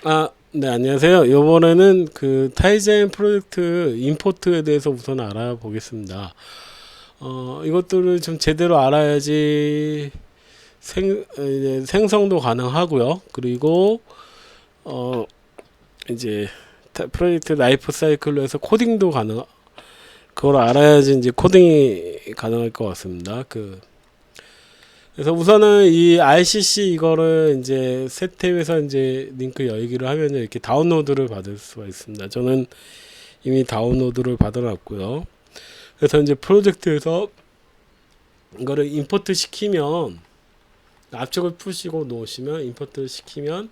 네, 안녕하세요. 이번에는 그 타이젠 프로젝트 임포트에 대해서 우선 알아보겠습니다. 이것들을 좀 제대로 알아야지 이제 생성도 가능하고요. 그리고 어, 이제 프로젝트 라이프 사이클로 해서 코딩도 그걸 알아야지 이제 코딩이 가능할 것 같습니다. 그래서 우선은 이 RCC 이거를 이제 새 탭에서 이제 링크 열기를 하면 이렇게 다운로드를 받을 수가 있습니다. 저는 이미 다운로드를 받아놨고요. 그래서 이제 프로젝트에서 이거를 임포트 시키면 압축을 푸시고 놓으시면 임포트 시키면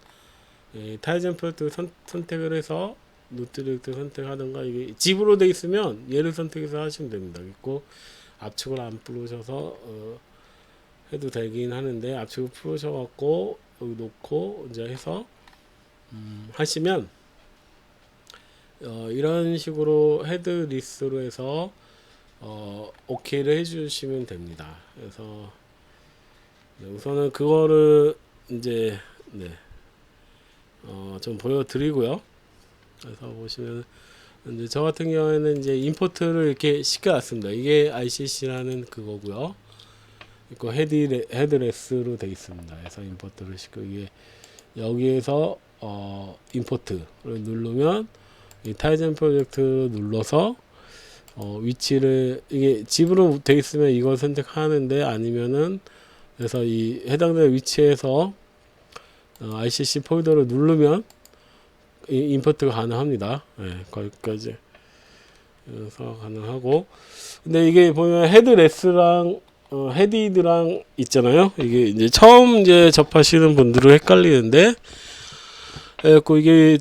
타이젠 프로젝트 선택을 해서 노트렉트 선택하든가 이게 집으로 돼 있으면 얘를 선택해서 하시면 됩니다. 그리고 압축을 안 풀으셔서 해도 되긴 하는데 압축을 풀으셔갖고 여기 놓고 이제 해서 하시면 이런 식으로 헤드 리스트로 해서 오케이를 해주시면 됩니다. 그래서 우선은 그거를 이제 좀 보여드리고요. 그래서 보시면 이제 저 같은 경우에는 이제 임포트를 이렇게 시켜놨습니다. 이게 ICC라는 그거고요. 이거 헤드레스로 되어 있습니다. 그래서 임포트를 시켜 이게 여기에서 임포트를 누르면 이 타이젠 프로젝트 눌러서 위치를 이게 집으로 돼 있으면 이걸 선택하는데 아니면은 그래서 이 해당되는 위치에서 ICC 폴더를 누르면 임포트가 가능합니다. 네, 거기까지 그래서 가능하고 근데 이게 보면 헤드레스랑 헤디드랑 있잖아요. 이게 이제 처음 이제 접하시는 분들은 헷갈리는데 그래갖고 이게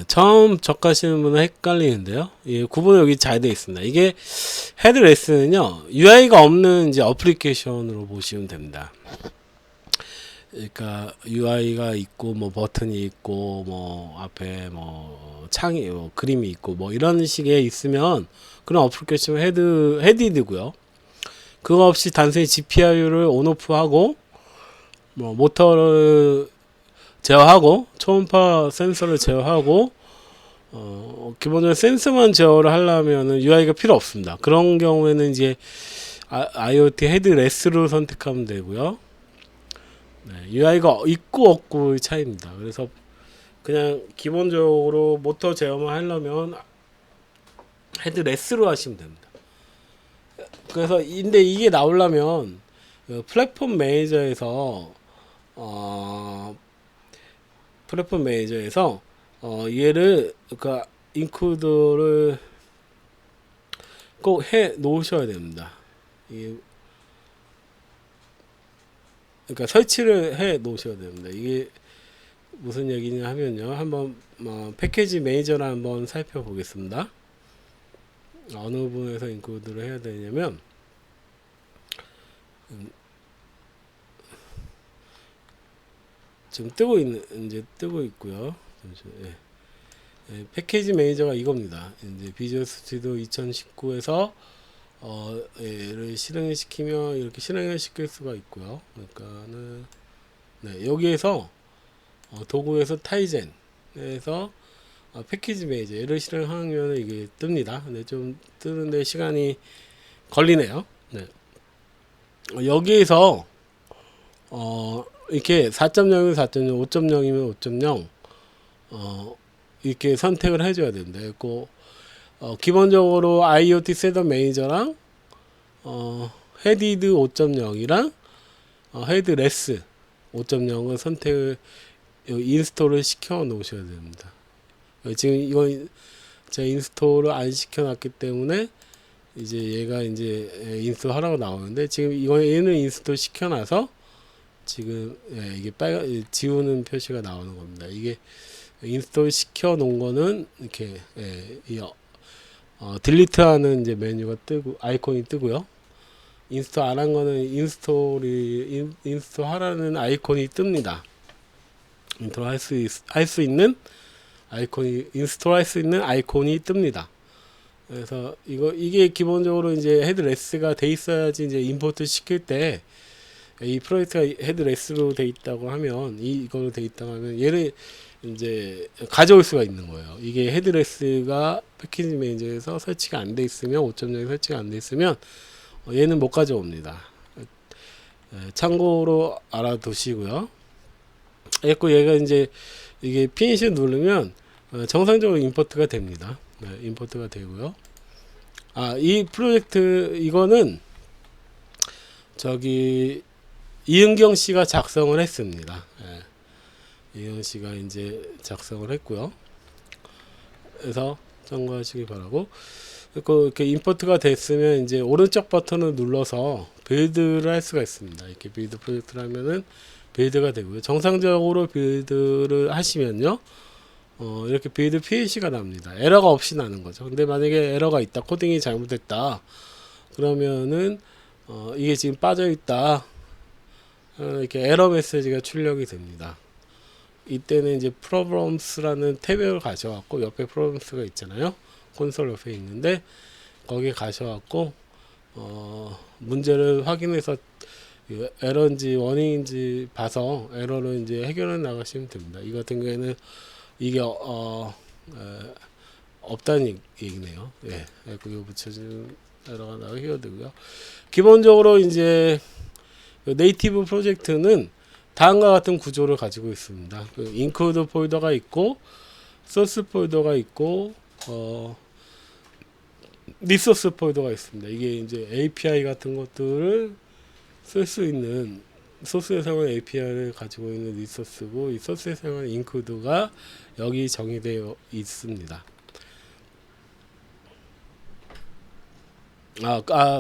처음 접하시는 분은 헷갈리는데요. 예, 구분이 여기 잘 되어 있습니다. 이게 헤드레스는요, UI가 없는 이제 어플리케이션으로 보시면 됩니다. 그러니까 UI가 있고 뭐 버튼이 있고 뭐 앞에 뭐 창이 뭐 그림이 있고 뭐 이런 식의 있으면 그런 어플리케이션 헤디드고요. 그거 없이 단순히 GPI를 온오프하고 뭐 모터를 제어하고 초음파 센서를 제어하고 기본적으로 센서만 제어를 하려면은 UI가 필요 없습니다. 그런 경우에는 이제 IoT 헤드레스로 선택하면 되고요. UI가 있고 없고의 차이입니다. 그래서 그냥 기본적으로 모터 제어만 하려면 헤드레스로 하시면 됩니다. 그래서 근데 이게 나오려면 플랫폼 매니저에서 얘를 그러니까 인크루드를 꼭 해 놓으셔야 됩니다. 그러니까 설치를 해 놓으셔야 됩니다. 이게 무슨 얘기냐 하면요. 한번 패키지 매니저를 한번 살펴보겠습니다. 어느 부분에서 인크루드를 해야 되냐면 지금 뜨고 있고요. 잠시만요. 패키지 매니저가 이겁니다. 이제 비주얼 스튜디오 2019에서 얘를 실행을 시키면 이렇게 실행을 시킬 수가 있고요. 그러니까는 여기에서 도구에서 타이젠에서 패키지 매니저 얘를 실행하면 이게 뜹니다. 근데 좀 뜨는데 시간이 걸리네요. 여기에서 이렇게 4.0이면 4.0, 5.0이면 5.0 이렇게 선택을 해줘야 됩니다. 그리고 기본적으로 IoT 셋업 매니저랑 헤디드 5.0이랑 헤드레스 5.0을 선택을 인스톨을 시켜 놓으셔야 됩니다. 지금 이건 제가 인스톨을 안 시켜 놨기 때문에 이제 얘가 이제 인스톨 하라고 나오는데 지금 얘는 인스톨 시켜 놔서 지금 이게 빨간 지우는 표시가 나오는 겁니다. 이게 인스톨 시켜 놓은 거는 이렇게 딜리트 하는 이제 메뉴가 뜨고 아이콘이 뜨고요. 인스톨 안 한 거는 인스톨 하라는 아이콘이 뜹니다. 인스톨 할 수 있는 아이콘이 뜹니다. 그래서 이게 기본적으로 이제 헤드레스가 돼 있어야지 이제 임포트 시킬 때 이 프로젝트가 헤드레스로 돼 있다고 하면 이걸로 돼 있다고 하면 얘를 이제 가져올 수가 있는 거예요. 이게 헤드레스가 패키지 매니저에서 설치가 안 돼 있으면 5.0에 설치가 안 돼 있으면 얘는 못 가져옵니다. 참고로 알아두시고요. 그리고 얘가 이제 이게 피니시 누르면 정상적으로 임포트가 됩니다. 임포트가 되고요. 이 프로젝트 이거는 저기 이은경 씨가 작성을 했습니다. 이은경 씨가 이제 작성을 했고요. 그래서 참고하시기 바라고. 그리고 이렇게 임포트가 됐으면 이제 오른쪽 버튼을 눌러서 빌드를 할 수가 있습니다. 이렇게 빌드 프로젝트를 하면은 빌드가 되고요. 정상적으로 빌드를 하시면요. 이렇게 빌드 PLC가 납니다. 에러가 없이 나는 거죠. 근데 만약에 에러가 있다, 코딩이 잘못됐다, 그러면은 이게 지금 빠져 있다, 이렇게 에러 메시지가 출력이 됩니다. 이때는 이제 problems라는 탭을 가져왔고 옆에 problems가 있잖아요. 콘솔 옆에 있는데 거기에 가셔갖고 문제를 확인해서 에러인지 워닝인지 봐서 에러를 이제 해결해 나가시면 됩니다. 이 같은 경우에는 이게 없다는 얘기네요. 예, 이거 붙여주는 에러가 나가게 되고요. 기본적으로 이제 네이티브 프로젝트는 다음과 같은 구조를 가지고 있습니다. 인클루드 폴더가 있고 소스 폴더가 있고 리소스 폴더가 있습니다. 이게 이제 API 같은 것들을 쓸 수 있는 소스에 사용하는 API를 가지고 있는 리소스고 이 소스에 사용하는 인클루드가 여기 정의되어 있습니다.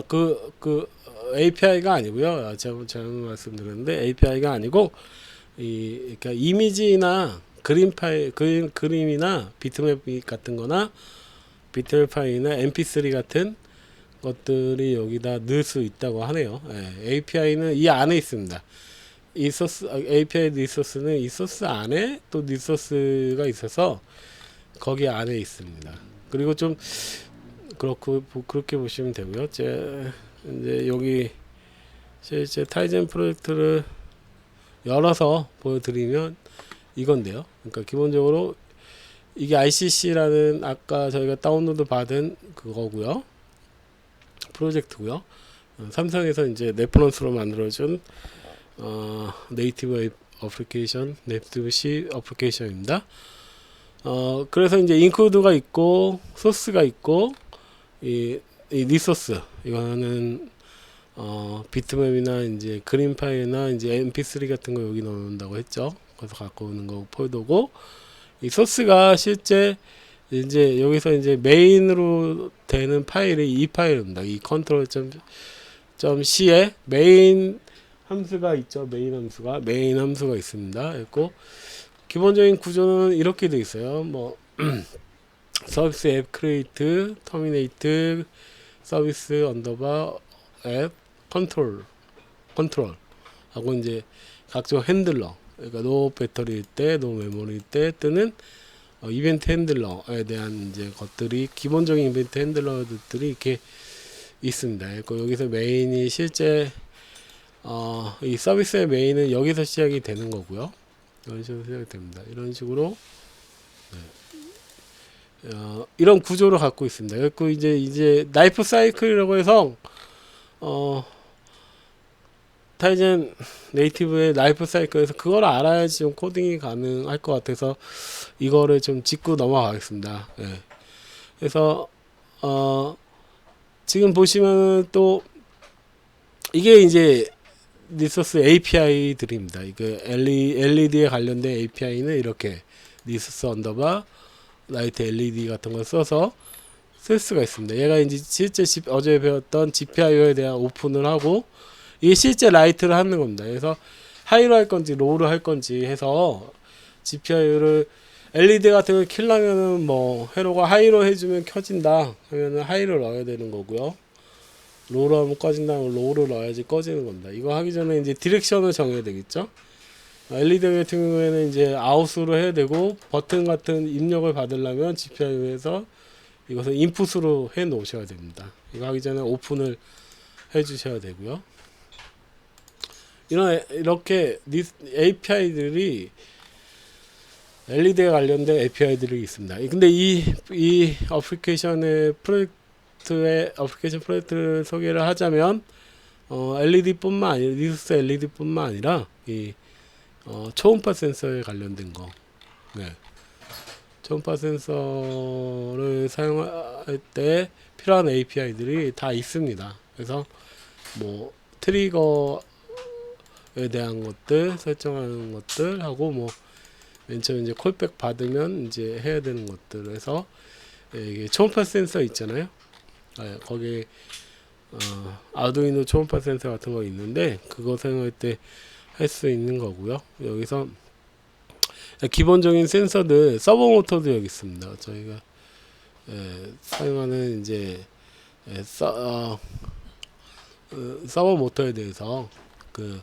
그 API가 아니고요. 제가 잘못 말씀드렸는데 API가 아니고 그러니까 이미지나 그림 파일, 그림이나 비트맵 같은 거나 비트맵 파일이나 mp3 같은 것들이 여기다 넣을 수 있다고 하네요. API는 이 안에 있습니다. 이 소스, API 리소스는 이 소스 안에 또 리소스가 있어서 거기 안에 있습니다. 그리고 좀 그렇게 보시면 되고요. 이제 여기 실제 타이젠 프로젝트를 열어서 보여드리면 이건데요. 그러니까 기본적으로 이게 ICC라는 아까 저희가 다운로드 받은 그거고요. 프로젝트고요. 삼성에서 이제 레퍼런스로 만들어준 네이티브 어플리케이션, 네이티브 C 어플리케이션입니다. 그래서 이제 인클루드가 있고 소스가 있고 이 리소스 이거는 비트맵이나 이제 그림 파일이나 이제 mp3 같은 거 여기 넣는다고 했죠. 그래서 갖고 오는 거 폴더고 이 소스가 실제 이제 여기서 이제 메인으로 되는 파일이 이 파일입니다. 이 control.c에 메인 함수가 있죠. 메인 함수가 있습니다. 그리고 기본적인 구조는 이렇게 되어 있어요. 뭐 서비스 앱 크리에이트, 터미네이트, 서비스 언더바 앱 컨트롤 하고 이제 각종 핸들러, 그러니까 노 배터리일 때, 노 메모리일 때 뜨는 이벤트 핸들러에 대한 이제 것들이 기본적인 이벤트 핸들러들이 이렇게 있습니다. 그리고 여기서 메인이 실제 이 서비스의 메인은 여기서 시작이 되는 거고요. 이런 식으로 시작이 됩니다. 이런 식으로 이런 구조를 갖고 있습니다. 그리고 이제 라이프 사이클이라고 해서 타이젠 네이티브의 라이프 사이클에서 그걸 알아야지 좀 코딩이 가능할 것 같아서 이거를 좀 짚고 넘어가겠습니다. 예. 그래서 지금 보시면 또 이게 이제 리소스 API들입니다. 이거 LED에 관련된 API는 이렇게 리소스 언더바 라이트 LED 같은 걸 써서 쓸 수가 있습니다. 얘가 이제 실제 어제 배웠던 GPIO에 대한 오픈을 하고 이게 실제 라이트를 하는 겁니다. 그래서 하이로 할 건지 로우로 할 건지 해서 GPIO를 LED 같은 걸 켜려면은 뭐 회로가 하이로 해주면 켜진다 하면은 하이를 넣어야 되는 거고요. 로우로 하면 꺼진다면 로우로 넣어야지 꺼지는 겁니다. 이거 하기 전에 이제 디렉션을 정해야 되겠죠. LED 같은 경우에는 이제 아웃으로 해야 되고 버튼 같은 입력을 받으려면 GPIO에서 이것을 인풋으로 해 놓으셔야 됩니다. 이거 하기 전에 오픈을 해 주셔야 되고요. 이렇게 API들이 LED에 관련된 API들이 있습니다. 근데 이 어플리케이션의 어플리케이션 프로젝트를 소개를 하자면 LED뿐만 아니라 리소스 LED뿐만 아니라 이 초음파 센서에 관련된 거, 네. 초음파 센서를 사용할 때 필요한 API들이 다 있습니다. 그래서 뭐 트리거에 대한 것들 설정하는 것들 하고 뭐 맨 처음 이제 콜백 받으면 이제 해야 되는 것들 해서 이게 초음파 센서 있잖아요. 거기에 아두이노 초음파 센서 같은 거 있는데 그거 사용할 때 할 수 있는 거고요. 여기서 기본적인 센서들 서버 모터도 여기 있습니다. 저희가 사용하는 이제 서버 모터에 대해서 그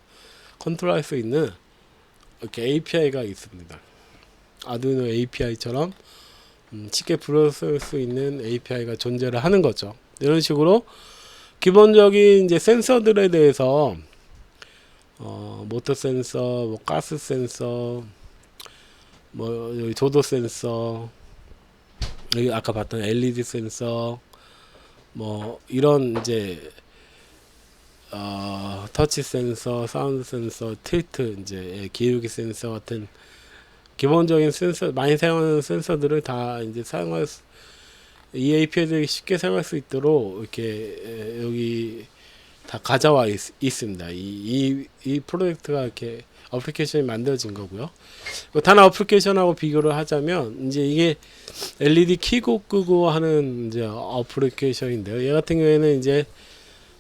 컨트롤할 수 있는 이렇게 API가 있습니다. 아두이노 API처럼 쉽게 불러쓸 수 있는 API가 존재를 하는 거죠. 이런 식으로 기본적인 이제 센서들에 대해서 모터 센서, 뭐 가스 센서, 뭐 여기 조도 센서, 여기 아까 봤던 LED 센서, 뭐 이런 이제 터치 센서, 사운드 센서, 틸트 이제 기울기 센서 같은 기본적인 센서 많이 사용하는 센서들을 다 이제 이 API들이 쉽게 사용할 수 있도록 이렇게 여기 다 가져와 있습니다. 이 프로젝트가 이렇게 어플리케이션이 만들어진 거고요. 다른 어플리케이션하고 비교를 하자면 이제 이게 LED 켜고 끄고 하는 이제 어플리케이션인데요. 얘 같은 경우에는 이제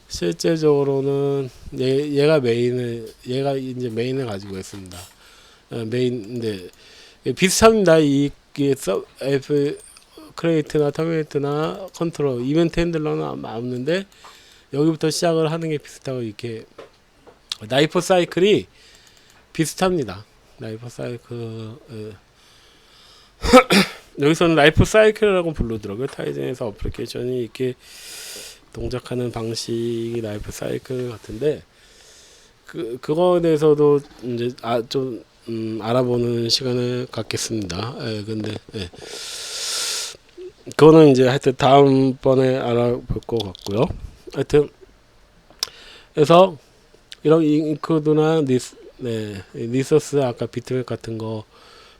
실제적으로는 얘가 이제 메인을 가지고 있습니다. 메인인데 비슷합니다. 이게 크레이트나 터미네이트나 컨트롤, 이벤트 핸들러는 없는데 여기부터 시작을 하는 게 비슷하고 이렇게 라이프 사이클이 비슷합니다. 라이프 사이클 여기서는 라이프 사이클이라고 부르더라고요. 타이젠에서 어플리케이션이 이렇게 동작하는 방식이 라이프 사이클 같은데 그거에 대해서도 이제 좀 알아보는 시간을 갖겠습니다. 근데 그거는 이제 하여튼 다음번에 알아볼 것 같고요. 하여튼 그래서 이런 인코드나 리소스 아까 비트맵 같은 거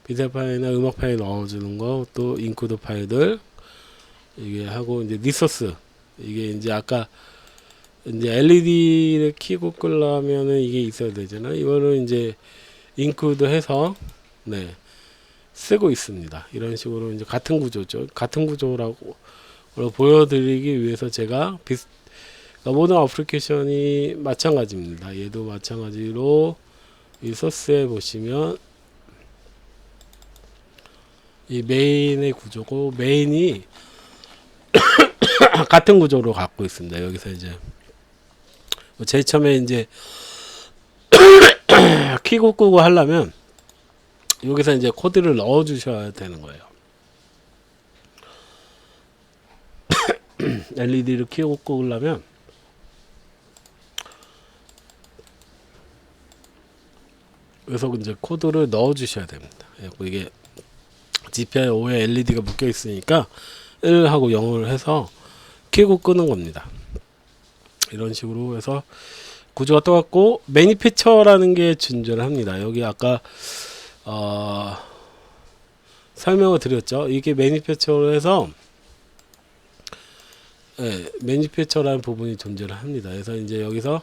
비트 파일이나 음악 파일 넣어주는 거 또 인코드 파일들 이게 하고 이제 리소스 이게 이제 아까 이제 LED를 켜고 끄려면은 이게 있어야 되잖아요. 이거를 이제 인코드 해서 쓰고 있습니다. 이런 식으로 이제 같은 구조죠. 같은 구조라고 보여드리기 위해서 제가 모든 어플리케이션이 마찬가지입니다. 얘도 마찬가지로 이 소스에 보시면 이 메인의 구조고 메인이 같은 구조로 갖고 있습니다. 여기서 이제 제일 처음에 이제 키고 끄고 하려면 여기서 이제 코드를 넣어 주셔야 되는 거예요. LED를 키고 끄려면 그래서 이제 코드를 넣어 주셔야 됩니다. 이게 GPIO에 LED가 묶여 있으니까 1하고 0을 해서 켜고 끄는 겁니다. 이런 식으로 해서 구조가 똑같고 매니페처라는 게 존재를 합니다. 여기 아까 설명을 드렸죠. 이게 매니페처로 해서 매니페처라는 부분이 존재를 합니다. 그래서 이제 여기서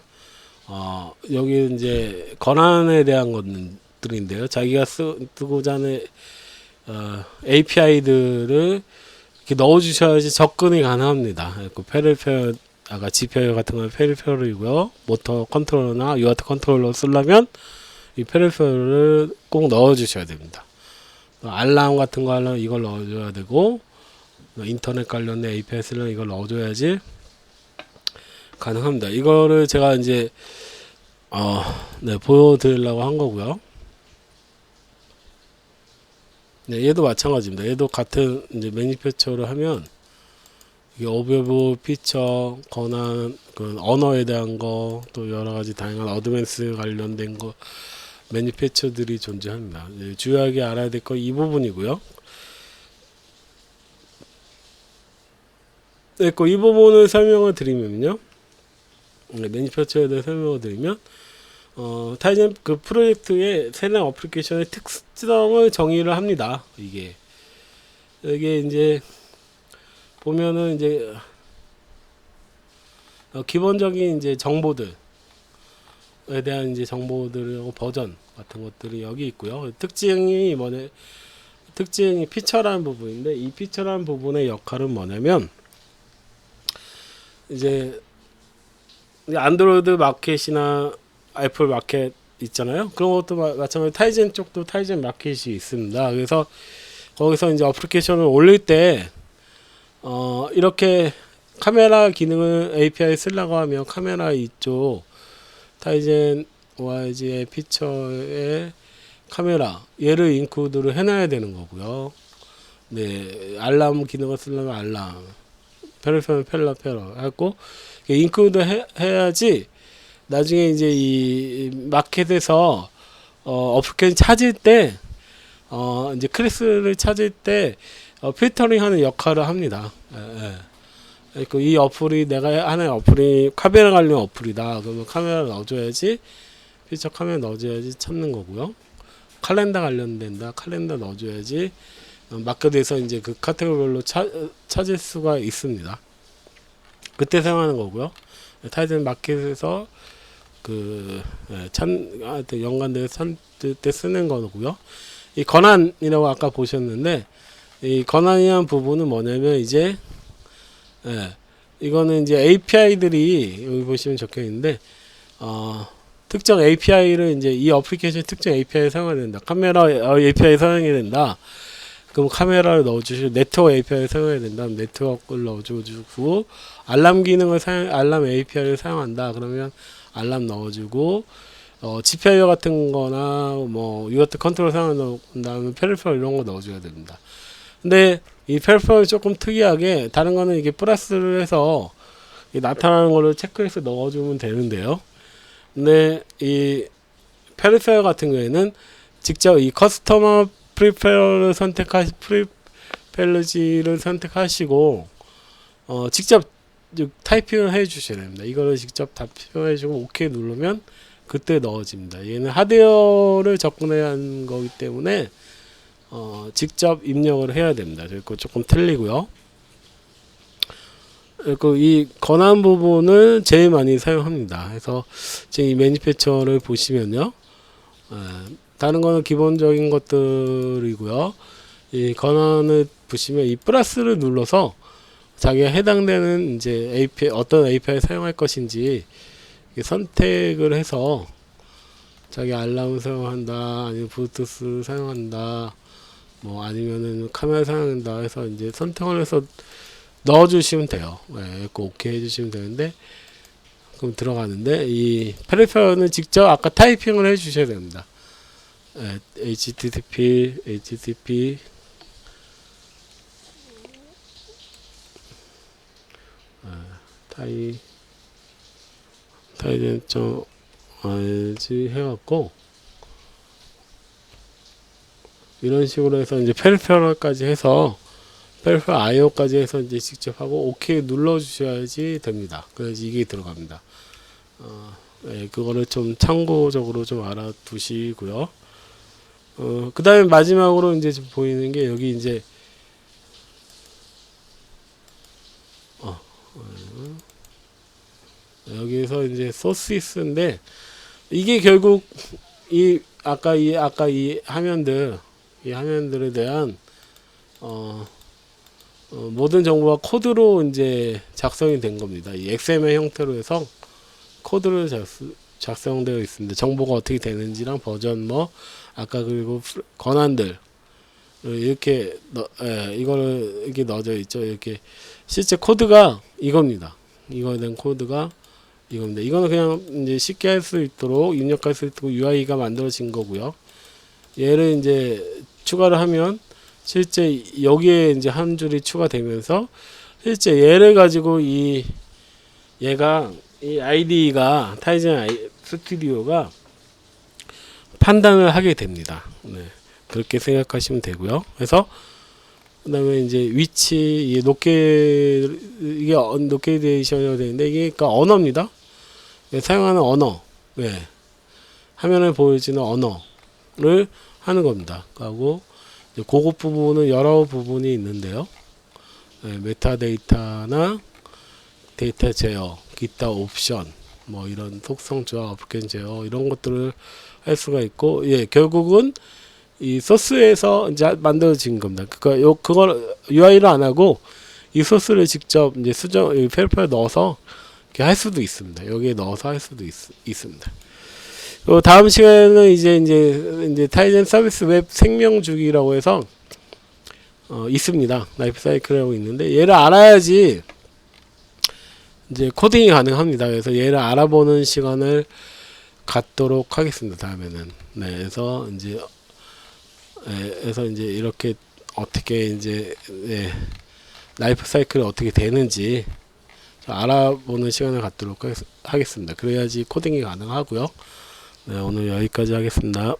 여기 이제 권한에 대한 것들인데요. 자기가 쓰고자 하는 API들을 이렇게 넣어주셔야지 접근이 가능합니다. 페리페럴 아까 GPIO 같은 건 페리페럴이고요. 모터 컨트롤러나 UART 컨트롤러 쓰려면 이 페리페럴을 꼭 넣어주셔야 됩니다. 알람 같은 거 하려면 이걸 넣어줘야 되고 인터넷 관련된 API 쓰려면 이걸 넣어줘야지 가능합니다. 이거를 제가 이제 보여드리려고 한 거고요. 얘도 마찬가지입니다. 얘도 같은 이제 매니페처를 하면 이게 오버뷰, 피처, 권한, 그 언어에 대한 거, 또 여러 가지 다양한 어드밴스 관련된 거, 매니페처들이 존재합니다. 주요하게 알아야 될 거 이 부분이고요. 네, 이 부분을 설명을 드리면요. 매니페처에 대해 설명을 드리면, 타이젠 그 프로젝트의 세대 어플리케이션의 특성을 정의를 합니다. 이게 이제 보면은 이제 기본적인 이제 정보들에 대한 이제 정보들하고 버전 같은 것들이 여기 있고요. 특징이 피처라는 부분인데, 이 피처라는 부분의 역할은 뭐냐면, 이제 안드로이드 마켓이나 애플 마켓 있잖아요. 그런 것도 마찬가지로 타이젠 쪽도 타이젠 마켓이 있습니다. 그래서 거기서 이제 어플리케이션을 올릴 때 이렇게 카메라 기능을 API 쓰려고 하면 카메라 이쪽 타이젠 OIG의 피처의 카메라 얘를 인크루드를 해놔야 되는 거고요. 네, 알람 기능을 쓰려면 알람, 페르페르 하고 인크루드 해야지 나중에 이제 이 마켓에서 어플리케이션 찾을 때 이제 클래스를 찾을 때 필터링하는 역할을 합니다. 이 어플이 내가 하는 어플이 카메라 관련 어플이다. 그러면 카메라 넣어줘야지, 피처 카메라 넣어줘야지 찾는 거고요. 칼렌더 관련된다. 칼렌더 넣어줘야지 마켓에서 이제 그 카테고리별로 찾을 수가 있습니다. 그때 사용하는 거고요. 타이젠 마켓에서 연관돼서 찾을 때 쓰는 거고요. 이 권한이라고 아까 보셨는데, 이 권한이라는 부분은 뭐냐면 이제 이거는 이제 API들이 여기 보시면 적혀 있는데 특정 API를 이제 이 어플리케이션 특정 API를 사용해야 된다. 카메라 API 사용해야 된다. 그럼 카메라를 넣어주시고, 네트워크 API를 사용해야 된다. 네트워크를 넣어주고, 알람 API를 사용한다. 그러면 알람 넣어주고, GPIO 같은 거나 뭐 UART 컨트롤 사용한다면 페리페럴 이런 거 넣어줘야 됩니다. 근데 이 페리페럴이 조금 특이하게, 다른 거는 이게 플러스를 해서 나타나는 거를 체크해서 넣어주면 되는데요. 근데 이 페리페럴 같은 경우에는 직접 이 커스터머 프리펠러지를 선택하시고 직접 타이핑을 해 주셔야 됩니다. 이거를 직접 타이핑해 주고 오케이 누르면 그때 넣어집니다. 얘는 하드웨어를 접근해야 하는 거기 때문에 직접 입력을 해야 됩니다. 그리고 조금 틀리고요. 그리고 이 권한 부분을 제일 많이 사용합니다. 그래서 지금 이 매니페처를 보시면요. 다른 거는 기본적인 것들이고요. 이 권한을 보시면 이 플러스를 눌러서 자기가 해당되는 이제 API, 어떤 API 사용할 것인지 선택을 해서 자기 알람 사용한다, 아니면 블루투스 사용한다, 뭐 아니면은 카메라 사용한다 해서 이제 선택을 해서 넣어주시면 돼요. 네, 오케이 해주시면 되는데, 그럼 들어가는데 이 페리페럴은 직접 아까 타이핑을 해주셔야 됩니다. http 타이젠.org 해갖고 이런 식으로 해서 이제 페리페럴까지 해서 페리페럴 IO까지 해서 이제 직접 하고 오케이 눌러주셔야지 됩니다. 그래서 이게 들어갑니다. 그거를 좀 참고적으로 좀 알아두시고요. 그 다음에 마지막으로 이제 좀 보이는 게 여기 이제 여기서 이제 소스인데, 이게 결국 아까 이 화면들에 대한 모든 정보가 코드로 이제 작성이 된 겁니다. 이 XML 형태로 해서 코드를 작성되어 있습니다. 정보가 어떻게 되는지랑 버전 뭐 아까 그리고 권한들 이렇게 이거를 이렇게 넣어져 있죠. 이렇게 실제 코드가 이겁니다. 이거에 대한 코드가 이겁니다. 이거는 그냥 이제 쉽게 할 수 있도록 입력할 수 있도록 UI가 만들어진 거고요. 얘를 이제 추가를 하면 실제 여기에 이제 한 줄이 추가되면서 실제 얘를 가지고 얘가 이 IDE가 타이젠 스튜디오가 판단을 하게 됩니다. 네, 그렇게 생각하시면 되고요. 그래서 그다음에 이제 위치 이게 노케이데이션이라고 되는데 이게 그러니까 언어입니다. 네, 사용하는 언어, 네, 화면에 보여지는 언어를 하는 겁니다. 하고 고급 부분은 여러 부분이 있는데요. 네, 메타데이터나 데이터 제어, 기타 옵션, 뭐 이런 속성 조합, 어플리케이션 제어 이런 것들을 할 수가 있고, 예, 결국은 이 소스에서 이제 만들어진 겁니다. 그러니까 그걸 UI를 안 하고 이 소스를 직접 이제 페르퍼에 넣어서 이렇게 할 수도 있습니다. 여기에 넣어서 할 수도 있습니다. 다음 시간에는 이제 타이젠 서비스 웹 생명 주기라고 해서 있습니다. 라이프 사이클이라고 있는데 얘를 알아야지 이제 코딩이 가능합니다. 그래서 얘를 알아보는 시간을 갖도록 하겠습니다. 다음에는. 네, 그래서 이제 이렇게 어떻게 이제 라이프 사이클이 어떻게 되는지 알아보는 시간을 갖도록 하겠습니다. 그래야지 코딩이 가능하고요. 네, 오늘 여기까지 하겠습니다.